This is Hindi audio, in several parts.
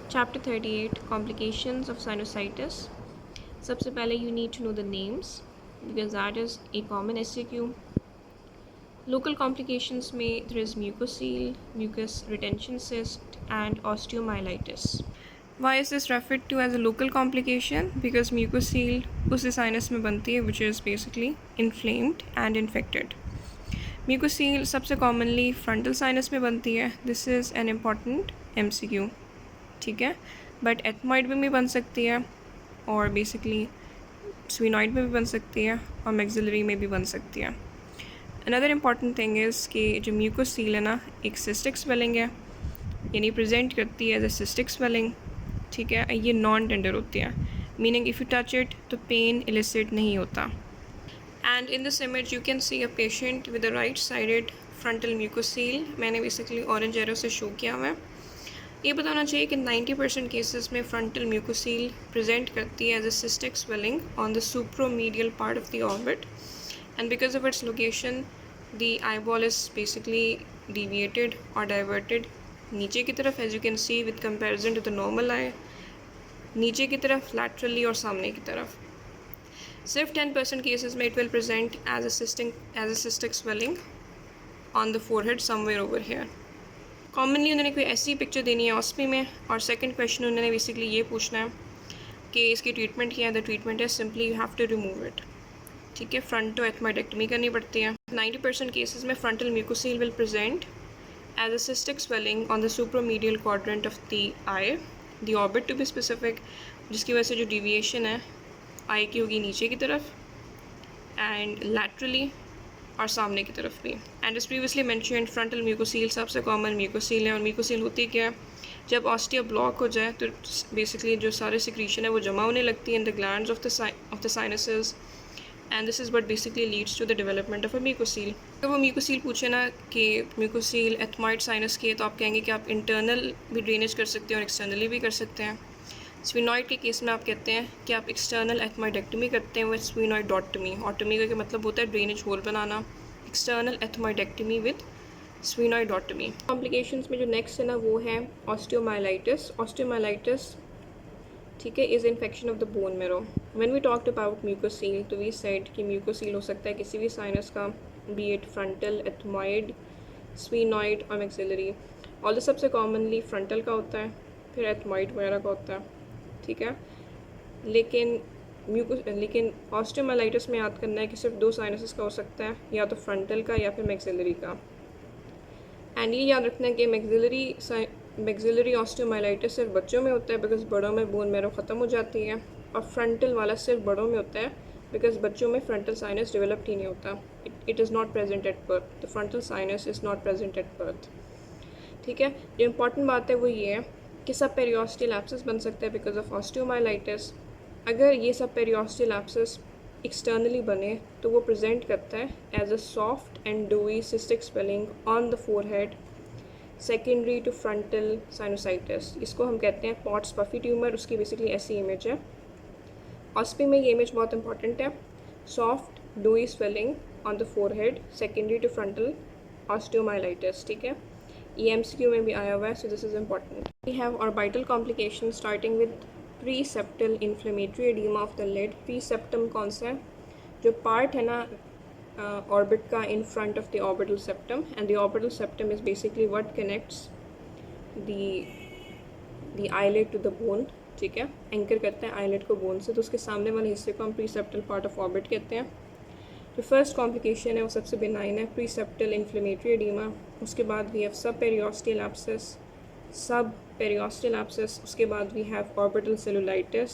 Chapter 38 Complications of Sinusitis. सबसे पहले you need to know the names because that is a common SAQ. Local complications में there is mucocele, mucus retention cyst and osteomyelitis. Why is this referred to as a local complication? Because mucocele उस sinus में बनती है which is basically inflamed and infected. Mucocele सबसे commonly frontal sinus में बनती है. This is an important MCQ. ठीक है, बट एथमॉइड में भी बन सकती है और बेसिकली स्फीनॉइड में भी बन सकती है और मैक्सिलरी में भी बन सकती है. अनदर इम्पॉर्टेंट थिंग इज़ कि जो म्यूकोसील है ना एक सिस्टिक स्वेलिंग है, यानी प्रेजेंट करती है एज ए सिस्टिक स्वेलिंग. ठीक है, ये नॉन टेंडर होती है, meaning if you touch it तो पेन इलिसिट नहीं होता. And in this image you can see a patient with a right sided frontal mucocele. मैंने बेसिकली ऑरेंज एरो से शो किया हुआ है. ये बताना चाहिए कि 90% केसेस में फ्रंटल म्यूकोसील प्रेजेंट करती है as a cystic swelling on the superomedial part of the orbit, and because of its location the eyeball is basically deviated और डाइवर्टेड नीचे की तरफ, as you can see with comparison to the normal eye, नीचे की तरफ लैटरली और सामने की तरफ. सिर्फ 10% केसेस में it will present as a cystic swelling on the forehead somewhere over here. Commonly उन्होंने कोई ऐसी पिक्चर देनी है ऑस्पी में, और सेकंड क्वेश्चन उन्होंने बेसिकली ये पूछना है कि इसकी ट्रीटमेंट क्या है. द ट्रीटमेंट है simply you have to remove it. ठीक है, फ्रंटो एथमाइडेक्टमी करनी पड़ती है. 90% केसेस में frontal mucocele will present as a cystic swelling on the superomedial quadrant of the eye, the orbit to be specific, जिसकी वजह से जो डिविएशन है आई की होगी नीचे की तरफ एंड लैटरली और सामने की तरफ भी. And as previously mentioned frontal mucocele सबसे कॉमन म्यूकोसील है. और म्यूकोसील होती क्या है, जब ऑस्टिया ब्लॉक हो जाए तो बेसिकली जो सारे सिक्रीशन है वो जमा होने लगती है in the glands of the sinuses, and this is what basically leads to the development of a mucocele. तो वो म्यूकोसील पूछे ना कि म्यूकोसील एथमॉइड साइनस की है, तो आप कहेंगे कि आप इंटरनल भी ड्रेनेज कर सकते हैं और एक्सटर्नली भी कर सकते हैं. स्फीनॉइड के केस में आप कहते हैं कि आप एक्सटर्नल एथमाइडेक्टमी करते हैं विद स्फीनॉइडोटमी. ऑटमी का मतलब होता है ड्रेनेज होल बनाना. External ethmoidectomy with sphenoidotomy. Complications में जो नेक्स्ट है ना वो है ऑस्टियोमाइलाइटिस. ऑस्टियोमाइलाइटिस ठीक है is infection of the bone marrow. When we talked about mucocele तो वी सेड कि म्यूकोसील हो सकता है किसी भी साइनस का, B it frontal, ethmoid, sphenoid और मैक्सिलरी. ऑल सबसे कॉमनली फ्रंटल का होता है, फिर एथमॉइड वगैरह का होता है. ठीक है, लेकिन ऑस्टियोमाइलाइटिस में याद करना है कि सिर्फ दो साइनसेस का हो सकता है, या तो फ्रंटल का या फिर मैक्सिलरी का. एंड ये याद रखना है कि मैक्सिलरी ऑस्टियोमाइलाइटिस सिर्फ बच्चों में होता है बिकॉज बड़ों में बोन मैरो ख़त्म हो जाती है, और फ्रंटल वाला सिर्फ बड़ों में होता है बिकॉज बच्चों में फ्रंटल साइनस डेवलप ही नहीं होता. It is not present at birth. The frontal sinus is not present at birth. ठीक है, जो इम्पॉर्टेंट बात है वो ये है कि सब पेरियोस्टल एब्सेस बन सकता है बिकॉज ऑफ ऑस्टियोमाइलाइटिस. अगर ये सब पेरियोस्टल एब्सेस एक्सटर्नली बने तो वो प्रेजेंट करता है as a soft and doughy cystic swelling on the forehead secondary to frontal sinusitis. इसको हम कहते हैं पॉट्स पफी ट्यूमर. उसकी बेसिकली ऐसी इमेज है. ऑस्पी में ये इमेज बहुत इंपॉर्टेंट है. Soft doughy swelling on the forehead secondary to frontal osteomyelitis. ठीक है, ये MCQ में भी आया हुआ है, so this is important. We have orbital complication starting with preseptal inflammatory oedema of the lid. Preseptum कौन सा है, जो पार्ट है ना ऑर्बिट का in front of the orbital septum, and the orbital septum is basically what connects the eyelet to the bone. ठीक है, एंकर करते हैं आईलेट को बोन से, तो उसके सामने वाले हिस्से को हम प्रीसेप्टल पार्ट ऑफ ऑर्बिट कहते हैं. जो फर्स्ट कॉम्प्लिकेशन है वो सबसे बेनाइन है, प्रीसेप्टल इन्फ्लेमेटरी एडिमा. उसके बाद we have subperiosteal abscess. उसके बाद we have orbital cellulitis,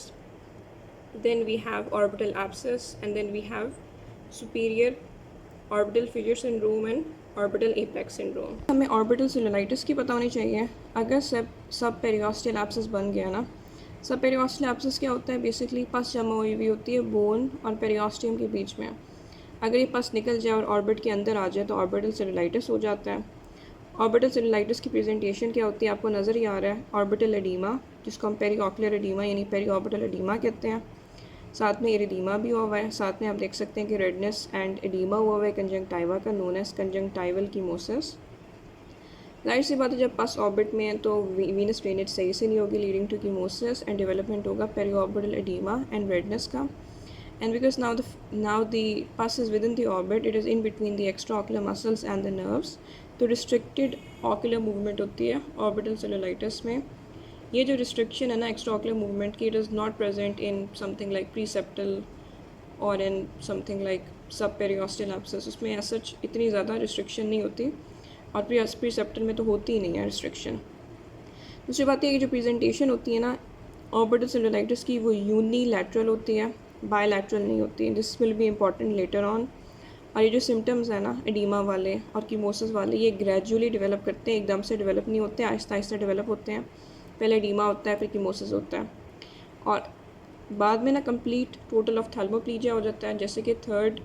then we have orbital abscess, and then we have superior orbital fissure syndrome and orbital apex syndrome. हमें ऑर्बिटल सेलुलाइटिस की पता होनी चाहिए. अगर सब पेरियोस्टल एब्सेस बन गया ना, सब पेरियोस्टल एब्सेस क्या होता है, बेसिकली पस जमा हुई हुई होती है बोन और पेरियोस्टियम के बीच में. अगर ये पस निकल जाए और ऑर्बिट के अंदर आ जाए तो ऑर्बिटल सेलुलाइटिस हो जाता है. ऑर्बिटल सेलुलाइटिस की प्रेजेंटेशन क्या होती है, आपको नज़र ही आ रहा है, ऑर्बिटल एडीमा, जिसको हम पेरीऑक्युलर एडीमा यानी पेरी ऑर्बिटल एडीमा कहते हैं. साथ में एरिडीमा भी हुआ है. साथ में आप देख सकते हैं कि रेडनेस एंड एडीमा हुआ है कंजंक्टिवा का, नोन एज कंजंक्टिवल कीमोसिस. जाहिर सी बात है जब पस ऑर्बिट में है तो वीनस ड्रेनेज सही से नहीं होगी, लीडिंग टू कीमोसिस एंड डेवलपमेंट होगा पेरिऑर्बिटल एडीमा एंड रेडनेस का. And because now the pus is within the orbit, it is in between the extraocular muscles and the nerves, तो restricted ocular movement होती है orbital cellulitis में. ये जो restriction है ना extraocular movement की, it is not present in something like preseptal और in something like subperiosteal abscess. उसमें as such इतनी ज़्यादा restriction नहीं होती और प्रीसेप्टल में तो होती ही नहीं है रिस्ट्रिक्शन. दूसरी बात ये कि जो प्रेजेंटेशन होती है ना ऑर्बिटल सेलुलाइटिस की, वो यूनिलैटरल होती है, बायलैटरल नहीं होती है. This will be important later on. और ये जो सिम्टम्स हैं ना एडीमा वाले और कीमोसिस वाले, ये ग्रेजुअली डेवलप करते हैं, एकदम से डेवलप नहीं होते, आहिस्ता आहिस्ता डेवलप होते हैं. पहले एडीमा होता है, फिर कीमोसिस होता है और बाद में ना कंप्लीट टोटल ऑफ थैल्मोप्लीजिया हो जाता है. जैसे कि third,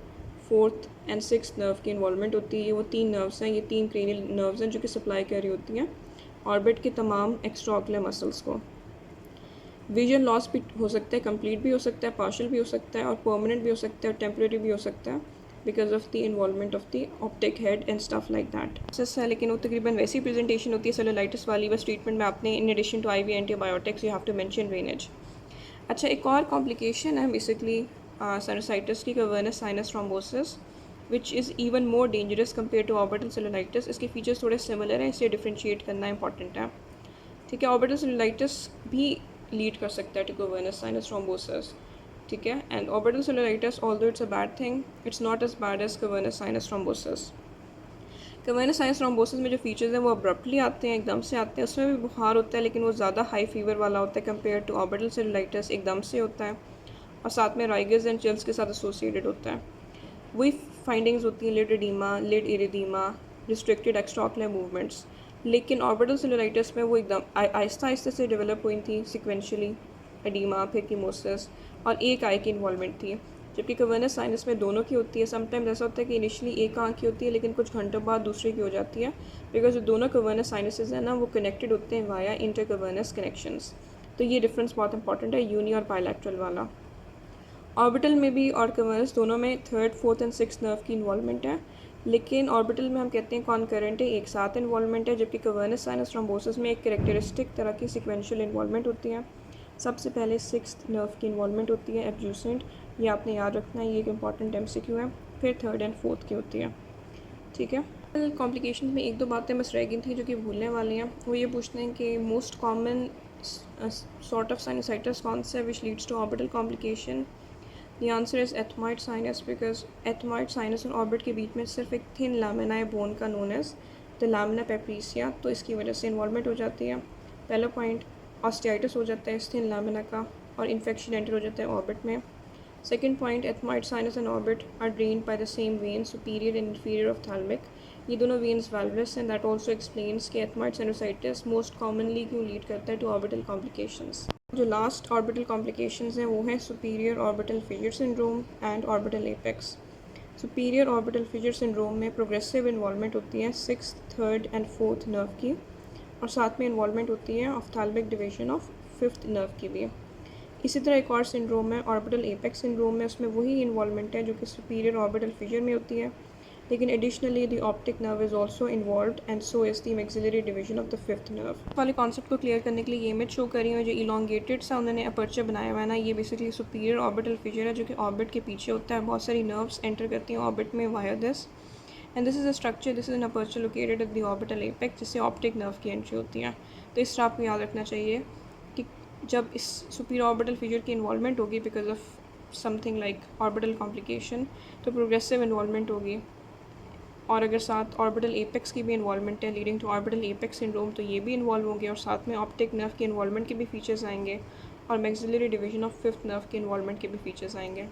fourth and six nerve की इन्वॉल्वमेंट होती है. वो 3 नर्व्स हैं, ये 3 क्रेनियल नर्व्स हैं जो कि सप्लाई कर रही होती हैं ऑर्बिट के तमाम एक्स्ट्राऑक्युलर मसल्स को. विजन लॉस भी हो सकता है, कंप्लीट भी हो सकता है, पार्शियल भी हो सकता है और परमानेंट भी हो सकता है और टेम्परेरी भी हो सकता है because of the involvement of the optic head and stuff like that. सच है, लेकिन वो तकरीबन वैसी प्रेजेंटेशन होती है सेलुलाइटिस वाली. बस ट्रीटमेंट में आपने in addition to IV antibiotics you have to mention drainage. अच्छा, एक और कॉम्प्लिकेशन है बेसिकली साइनोसाइटिस की, cavernous sinus thrombosis, which is even more dangerous compare to orbital cellulitis. इसके फीचर्स थोड़े सिमिलर हैं, इसलिए डिफ्रेंशिएट करना इंपॉर्टेंट है. ठीक है, ऑर्बिटल सेलुलाइटिस भी लीड कर सकता है टू कवर्नस साइनस थ्रोम्बोसिस. ठीक है, and orbital cellulitis although it's a bad thing, it's not as bad as cavernous sinus thrombosis. Cavernous sinus thrombosis में जो फीचर्स हैं वो अब्रप्टली आते हैं, एकदम से आते हैं. उसमें भी बुखार होता है लेकिन वो ज़्यादा हाई फीवर वाला होता है कम्पेयर टू ऑर्बिटल सेलुलाइटिस, एकदम से होता है और साथ में राइगस एंड चिल्स के साथ एसोसिएटेड होता है. वही फाइंडिंग्स होती हैं lid oedema, lid erythema, restricted extraocular movements. लेकिन ऑर्बिटल सेलुलाइटिस में वो एकदम आहिस्ता आहिस्ता से डेवलप हुई थी सिक्वेंशली, एडीमा फिर कीमोसिस और एक आई की इन्वॉल्वमेंट थी. जबकि कवर्नस साइनस में दोनों की होती है. समटाइम्स ऐसा होता है कि इनिशियली एक आँख की होती है लेकिन कुछ घंटों बाद दूसरे की हो जाती है बिकॉज जो दोनों कवर्नस साइनसेस हैं ना वो कनेक्टेड होते हैं वाया इंटर कवर्नस कनेक्शंस. तो ये डिफरेंस बहुत इंपॉर्टेंट है, यूनी और बायलैटरल वाला. ऑर्बिटल में भी और कवर्नस दोनों में third, fourth and six nerve की इन्वॉल्वमेंट है. लेकिन ऑर्बिटल में हम कहते हैं कॉन्करेंट है, एक साथ इन्वॉल्वमेंट है. जबकि कवर्नस साइनस थ्रोम्बोसिस में एक कैरेक्टरिस्टिक तरह की सिक्वेंशियल इन्वॉल्वमेंट होती है. सबसे पहले सिक्स्थ नर्व की इन्वॉल्वमेंट होती है एब्ड्यूसेंट, ये आपने याद रखना है, ये एक इंपॉर्टेंट MCQ है. फिर थर्ड एंड फोर्थ की होती है. ठीक है, कॉम्प्लिकेशन में एक दो बातें बस रह गई थी जो कि भूलने वाली हैं. वो ये पूछते हैं कि most common sort of sinusitis कौन सा है which leads to orbital complication. The answer is ethmoid sinus, because ethmoid sinus और ऑर्बिट के बीच में सिर्फ एक थिन लामिना है बोन का, नोन एज द लामिना पेप्रीसिया, तो इसकी वजह से इन्वॉल्वमेंट हो जाती है. पहला पॉइंट, ऑस्टियाइटिस हो जाता है इस थिन लामिना का और इन्फेक्शन एंटर हो जाता है ऑर्बिट में. Second point, ethmoid sinus and orbit are drained by the same vein, superior and inferior ophthalmic. ये दोनों वेन्स वाल्वलेस हैं. दैट ऑल्सो एक्सप्लेन्स कि एथमॉइड साइनोसाइटिस मोस्ट कॉमनली क्यों लीड करता है टू ऑर्बिटल कॉम्प्लिकेशंस. जो लास्ट ऑर्बिटल कॉम्प्लिकेशंस हैं वो हैं superior orbital fissure syndrome and orbital apex. Superior orbital fissure syndrome में प्रोग्रेसिव इन्वॉल्वमेंट होती है sixth, third and fourth nerve की और साथ में इन्वॉल्वमेंट होती है ऑफ्थैल्मिक डिवीजन ऑफ फिफ्थ नर्व की भी. इसी तरह एक और सिंड्रोम है ऑर्बिटल एपेक्स सिंड्रोम में, उसमें वही इन्वॉल्वमेंट है जो कि सुपीरियर ऑर्बिटल फिशर में होती है. लेकिन additionally the optic nerve is also involved and so is the maxillary division of the fifth nerve. वाले कॉन्सेप्ट को क्लियर करने के लिए ये इमेज शो कर रही हूँ. जो इलॉन्गेटेड सा उन्होंने अपर्चर बनाया हुआ है ना, ये बेसिकली सुपीरियर ऑर्बिटल फिशर है जो कि ऑर्बिट के पीछे होता है. बहुत सारी नर्व्स एंटर करती हैं ऑर्बिट में via this, and this is a structure, this is an aperture located at the orbital apex जिससे ऑप्टिक नर्व की एंट्री होती है. तो इस तरह आपको याद रखना चाहिए कि जब इस सुपीरियर ऑर्बिटल फिशर की इन्वॉल्वमेंट होगी because of something like orbital complication, तो प्रोग्रेसिव इन्वॉल्वमेंट होगी. और अगर साथ ऑर्बिटल एपेक्स की भी इन्वॉल्वमेंट है leading to orbital apex syndrome, तो ये भी इन्वॉल्व होंगे और साथ में ऑप्टिक नर्व के इन्वॉल्वमेंट के भी फीचर्स आएंगे और maxillary division of fifth nerve के इन्वॉल्वमेंट के भी फीचर्स आएंगे.